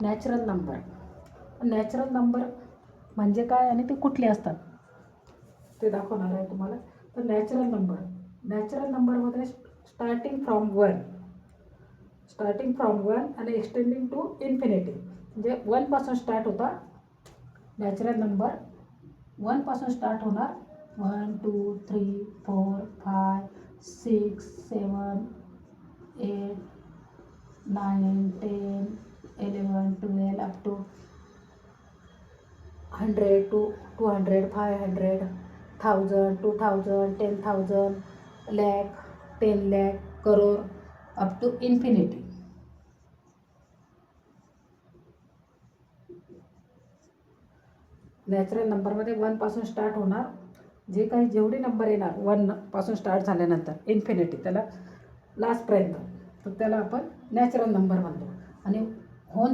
Natural number. Natural number म्हणजे काय आणि ते कुठले असतात ते दाखवणार आहे तुम्हाला. तर नॅचरल नंबरमध्ये स्टार्टिंग फ्रॉम वन आणि एक्सटेंडिंग टू इन्फिनिटी. म्हणजे 1 पासून स्टार्ट होता नॅचरल नंबर. 1 पासून स्टार्ट होणार. 1 2 3 4 5 6 7 8 9 10 11 12 up to 100 to 200 500 1000 2000 10,000 lakh 10 lakh crore up to infinity. Natural नंबरमध्ये 1 पासून स्टार्ट होणार. जेवढे नंबर येणार 1 पासून स्टार्ट झाल्यानंतर इन्फिनिटी, त्याला लास्टपर्यंत, तर त्याला आपण नॅचरल नंबर म्हणतो. आणि होल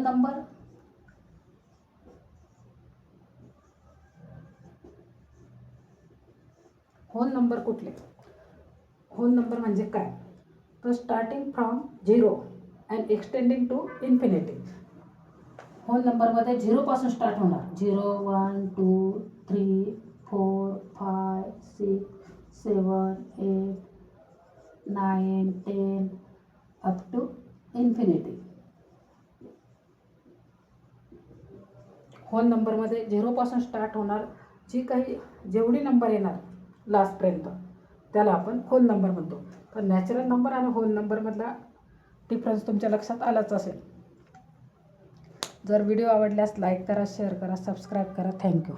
नंबर कुठले? होल नंबर म्हणजे काय? तर starting from 0 and extending to infinity. Whole नंबरमध्ये 0 पासून स्टार्ट होणार. 0 1 2 3 4 5 6 7 8 9 10 अप टू इन्फिनिटी. होल नंबरमध्ये 0 पासून स्टार्ट होणार. जेवढी नंबर येणार लास्टपर्यंत त्याला आपण होल नंबर म्हणतो. तर नॅचरल नंबर आणि होल नंबरमधला डिफरन्स तुमच्या लक्षात आलाच असेल. जर व्हिडिओ आवडल्यास लाईक करा, शेअर करा, सबस्क्राईब करा. थँक्यू.